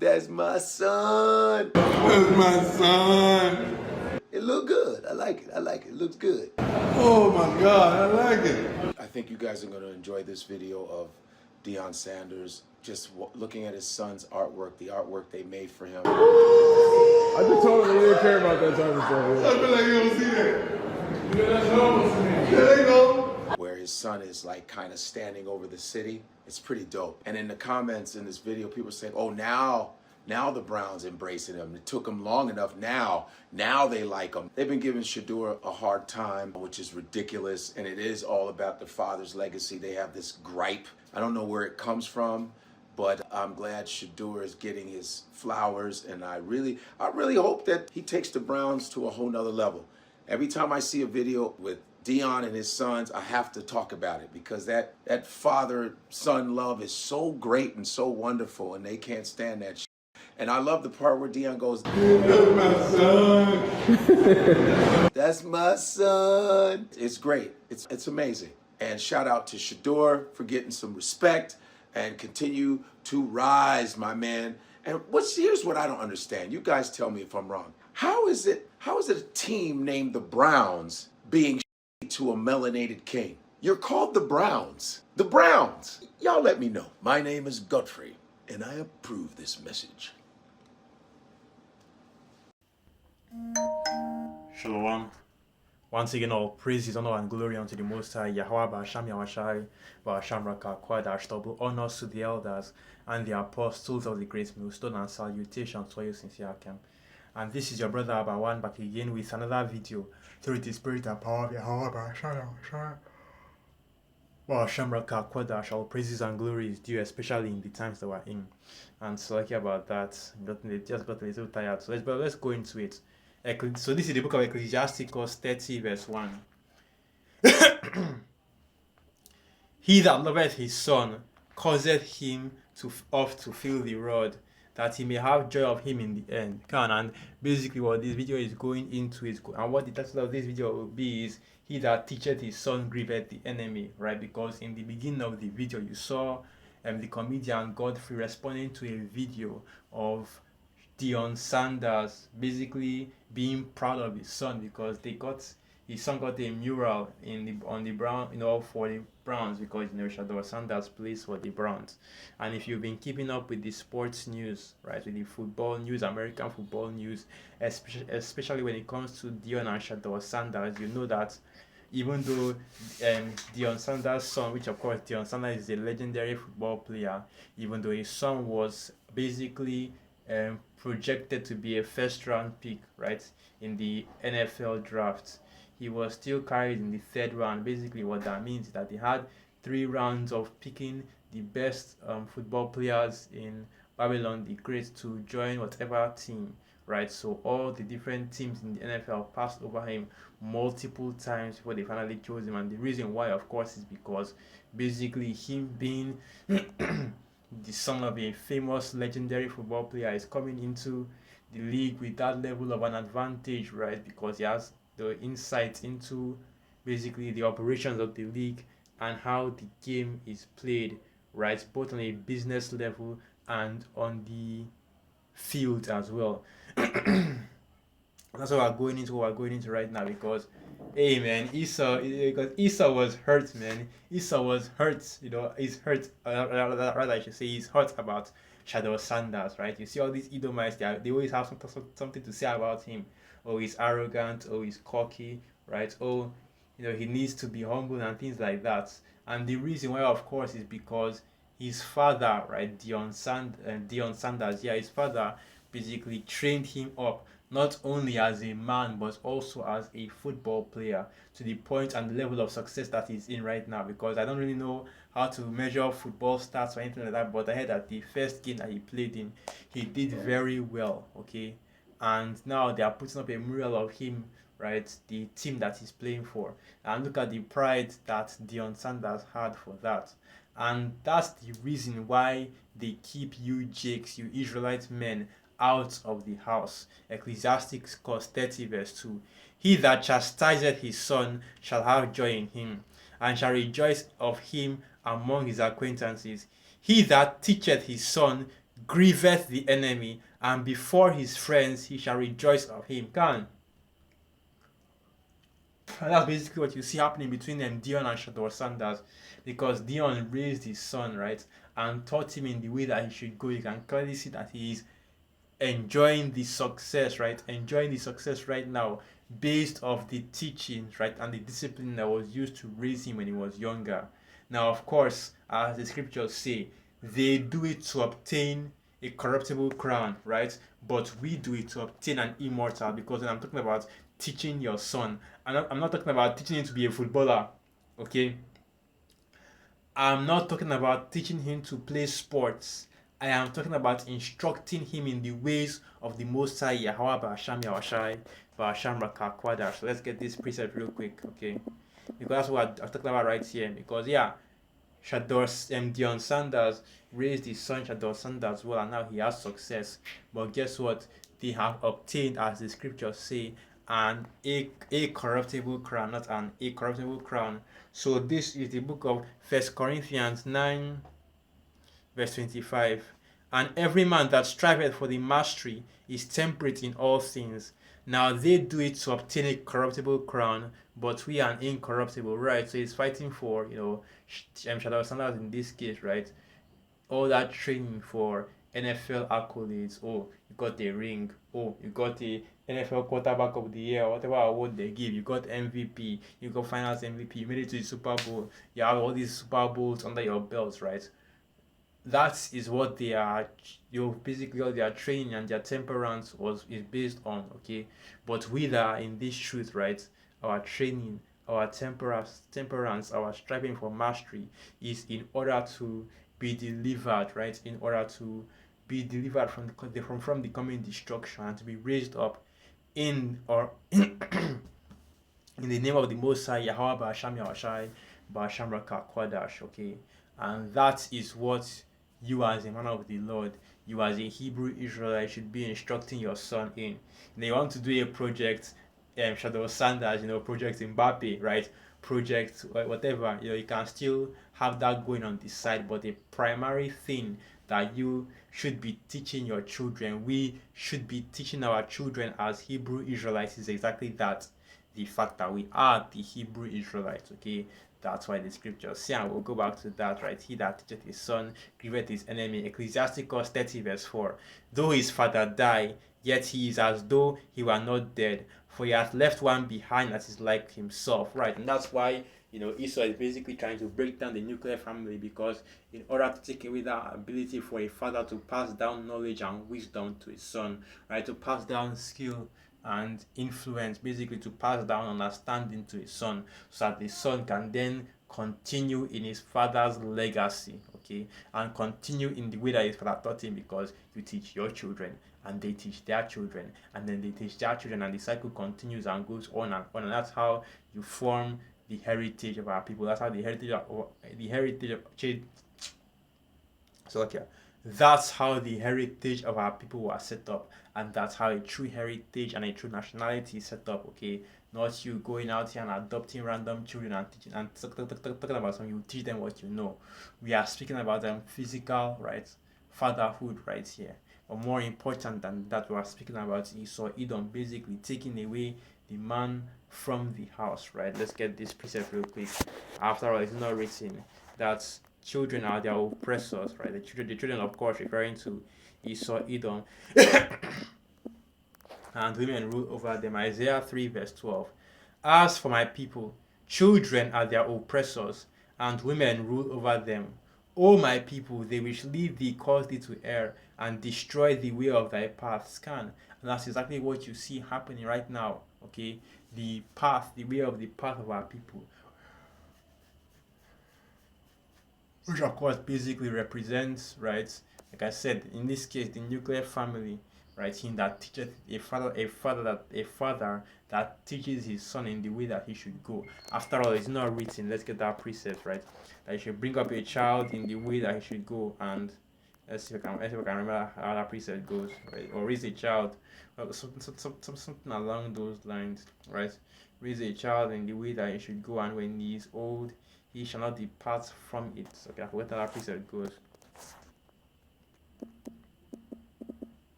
That's my son. That's my son. It look good. I like it. I like it. It looks good. Oh my God, I like it. I think you guys are going to enjoy this video of Deion Sanders just looking at his son's artwork, the artwork they made for him. I just told him he didn't care about that type of stuff. I feel like you don't see that. You know, that's normal to me. There they go. Where his son is like kind of standing over the city. It's pretty dope. And in the comments in this video, people saying, oh, now the Browns embracing him. It took him long enough. Now they like him. They've been giving Shedeur a hard time, which is ridiculous. And it is all about the father's legacy. They have this gripe. I don't know where it comes from, but I'm glad Shedeur is getting his flowers. And I really hope that he takes the Browns to a whole nother level. Every time I see a video with Deion and his sons, I have to talk about it because that father-son love is so great and so wonderful, and they can't stand that shit. And I love the part where Deion goes, That's my son. that's my son. It's great. It's amazing. And shout out to Shedeur for getting some respect and continue to rise, my man. And here's what I don't understand. You guys tell me if I'm wrong. How is it a team named the Browns being to a melanated king? You're called the Browns. The Browns. Y'all let me know. My name is Godfrey, and I approve this message. Shalom. Once again, all praises, honor, and glory unto the Most High, Yahweh, Ba'asham, Yahweh, Ba'asham, Rakah, Dash, double honors to the elders and the apostles of the great millstone, and salutations to you sincere Akem. And this is your brother Abawan back again with another video through the spirit and power of Yahweh, Ba'asham, Rakah, Dash, all praises and glory is due, especially in the times that we're in. And so, like about that, just got a little tired. So let's go into it. So this is the book of Ecclesiasticus 30 verse 1. He that loveth his son causeth him to fill the rod, that he may have joy of him in the end. And basically what this video is going into is, and what the title of this video will be is, he that teacheth his son grieveth the enemy, right? Because in the beginning of the video you saw the comedian Godfrey responding to a video of Deion Sanders basically being proud of his son because his son got a mural on the Brown, for the Browns, because Shedeur Sanders plays for the Browns. And if you've been keeping up with the sports news, right, with the football news, American football news, especially when it comes to Deion and Shedeur Sanders, you know that even though Deion Sanders' son, which of course Deion Sanders is a legendary football player, even though his son was basically projected to be a first-round pick, right, in the NFL draft, he was still carried in the third round. Basically, what that means is that they had 3 rounds of picking the best football players in Babylon the Great to join whatever team, right? So all the different teams in the NFL passed over him multiple times before they finally chose him. And the reason why, of course, is because basically him being the son of a famous legendary football player is coming into the league with that level of an advantage, right? Because he has the insight into basically the operations of the league and how the game is played, right? Both on a business level and on the field as well. That's what we're going into right now, because hey man, Esau was hurt, man. Esau was hurt, he's hurt, rather I should say he's hurt about Shedeur Sanders, right? You see all these Edomites, they always have something to say about him. Oh, he's arrogant, oh, he's cocky, right? Oh, he needs to be humble and things like that. And the reason why, of course, is because his father, right, Deion Sanders, his father basically trained him up not only as a man but also as a football player to the point and the level of success that he's in right now. Because I don't really know how to measure football stats or anything like that, but I heard that the first game that he played in, he did very well, okay? And now they are putting up a mural of him, right, the team that he's playing for. And look at the pride that Deion Sanders had for that. And that's the reason why they keep you Jakes, you Israelite men, out of the house. Ecclesiasticus 30 verse 2. He that chastiseth his son shall have joy in him, and shall rejoice of him among his acquaintances. He that teacheth his son grieveth the enemy, and before his friends he shall rejoice of him. And that's basically what you see happening between Dion and Shador Sanders, because Dion raised his son, right, and taught him in the way that he should go. You can clearly see that he is enjoying the success, right? Enjoying the success right now based off the teachings, right, and the discipline that was used to raise him when he was younger. Now, of course, as the scriptures say, they do it to obtain a corruptible crown, right? But we do it to obtain an immortal, because when I'm talking about teaching your son, I'm not talking about teaching him to be a footballer, okay? I'm not talking about teaching him to play sports. I am talking about instructing him in the ways of the Most High Yahweh Ba'asham Yahweh Ba'asham Rakakwadar. So let's get this precept real quick, okay? Because that's what I'm talking about right here. Because yeah, Dion Sanders raised his son Shador Sanders well, and now he has success. But guess what? They have obtained, as the scriptures say, a corruptible crown, not an a corruptible crown. So this is the book of 1 Corinthians 9 verse 25. And every man that striveth for the mastery is temperate in all things. Now they do it to obtain a corruptible crown, but we are incorruptible, right? So he's fighting for, Shadow Sanders in this case, right? All that training for NFL accolades. Oh, you got a ring. Oh, you got the NFL quarterback of the year, whatever award they give. You got MVP. You got finals MVP. You made it to the Super Bowl. You have all these Super Bowls under your belts, right? That is what they are. Basically all their training and their temperance is based on, okay? But we that are in this truth, right? Our training, our temperance, our striving for mastery is in order to be delivered, right? In order to be delivered from the coming destruction, and to be raised up in the name of the Most High Yahweh Ba'asham Yahweh Ba'asham Rakakwadar, okay? And that is what you as a man of the Lord, you as a Hebrew Israelite should be instructing your son in. They want to do a project, Shadow Sanders, project Mbappe, right? Project whatever, you can still have that going on the side, but the primary thing that you should be teaching your children, we should be teaching our children as Hebrew Israelites, is exactly that. The fact that we are the Hebrew Israelites, okay? That's why the scriptures say, and we'll go back to that, right? He that teacheth his son grieveth his enemy. Ecclesiasticus 30 verse 4. Though his father die, yet he is as though he were not dead, for he hath left one behind that is like himself, right? And that's why, Esau is basically trying to break down the nuclear family, because in order to take away that ability for a father to pass down knowledge and wisdom to his son, right? To pass down skill and influence, basically to pass down understanding to his son, so that the son can then continue in his father's legacy, okay, and continue in the way that his father taught him, because you teach your children and they teach their children and then they teach their children, and the cycle continues and goes on and on. And that's how you form the heritage of our people. That's how the heritage of that's how the heritage of our people was set up, and that's how a true heritage and a true nationality is set up, okay? Not you going out here and adopting random children and teaching and talking about something. You teach them what you know. We are speaking about them physical, right? Fatherhood right here. But more important than that, we are speaking about Esau, Edom, basically taking away the man from the house, right? Let's get this precept real quick. After all, it's not written that children are their oppressors, right? The children, of course, referring to Esau, Edom, and women rule over them. Isaiah 3 verse 12. As for my people, children are their oppressors, and women rule over them. O my people, they which lead thee cause thee to err, and destroy the way of thy paths. And that's exactly what you see happening right now, okay? The way of the path of our people, which of course basically represents, right, like I said, in this case, the nuclear family, right? Him that teaches a father that teaches his son in the way that he should go. After all, it's not written. Let's get that precept, right? That he should bring up a child in the way that he should go. And let's see if I can remember how that precept goes, right? Or raise a child, something along those lines, right? Raise a child in the way that he should go, and when he is old, he shall not depart from it. Okay, I forgot how that precept goes.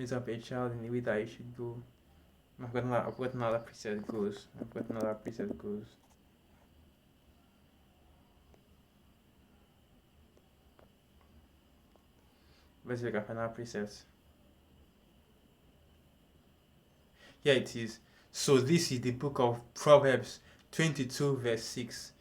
raise up a child in the way that he should go. I've got another preset goes. Let's look at another preset. Here it is. So this is the book of Proverbs 22 verse 6.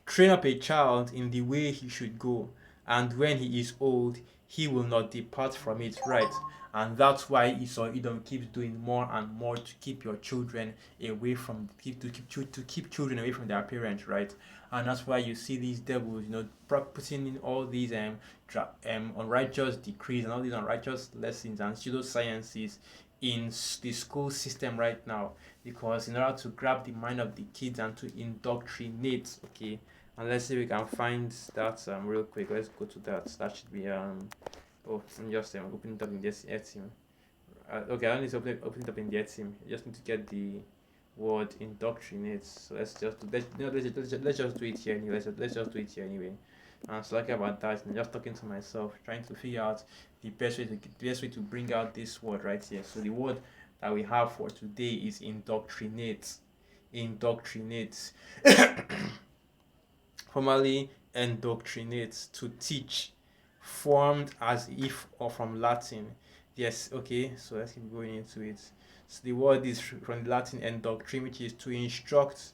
Train up a child in the way he should go, and when he is old, he will not depart from it. Right? And that's why Esau Edom keeps doing more and more to keep your children away from to keep children away from their parents, right? And that's why you see these devils, putting in all these unrighteous decrees and all these unrighteous lessons and pseudosciences in the school system right now, because in order to grab the mind of the kids and to indoctrinate, okay. And let's see if we can find that real quick. Let's go to that. That should be oh, I'm just opening it up in this team. Okay, I don't need to open it up in the team. You just need to get the word indoctrinate. So let's just let's just do it here anyway. Let's just do it here anyway. And so like about that, I'm just talking to myself, trying to figure out the best way to bring out this word right here. So the word that we have for today is indoctrinate. Indoctrinate. Formerly indoctrinate, to teach, formed as if or from Latin. Yes, okay, so let's keep going into it. So the word is from the Latin endoctrin, which is to instruct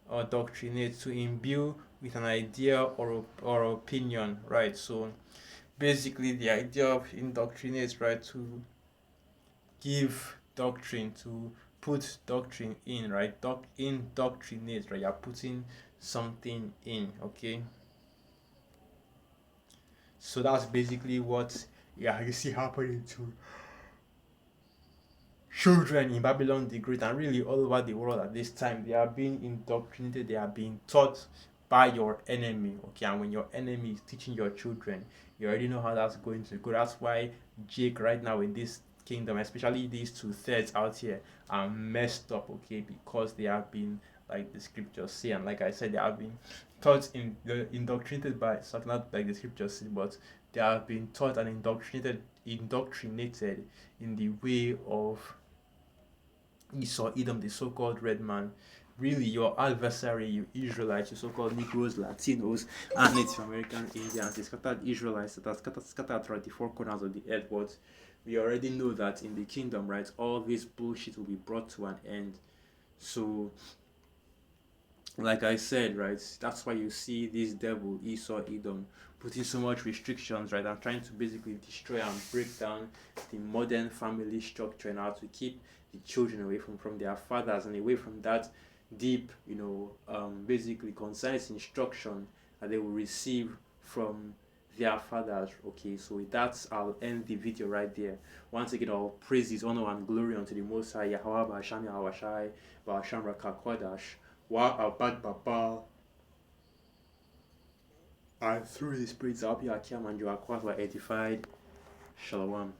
or doctrinate, to imbue with an idea or opinion, right? So basically the idea of indoctrinate, right, to give doctrine, to put doctrine in, right? Indoctrinate, right? You're putting something in, okay? So that's basically what you see happening to children in Babylon the Great and really all over the world at this time. They are being indoctrinated, they are being taught by your enemy, okay? And when your enemy is teaching your children, you already know how that's going to go. That's why Jake right now in this kingdom, especially these 2/3 out here, are messed up, okay? Because they have been, like the scriptures say, and like I said, they have been taught indoctrinated by, so not like the scriptures say, but they have been taught and indoctrinated in the way of Esau Edom, the so-called red man. Really, your adversary, you Israelites, you so-called Negroes, Latinos, and Native American Indians, the scattered Israelites that are scattered throughout the four corners of the earth. But we already know that in the kingdom, right, all this bullshit will be brought to an end. So like I said, right, that's why you see this devil Esau Edom putting so much restrictions, right, and trying to basically destroy and break down the modern family structure and how to keep the children away from their fathers and away from that deep, basically concise instruction that they will receive from their fathers. Okay, so with that, I'll end the video right there. Once again, all praises, honor, and glory unto the Most High, Yahweh, Ba'asham, Yahweh, Ba'asham, Rakakwadash, Wa Abad Baba. And through the spirits, I'll be Akim and you are quite edified. Shalom.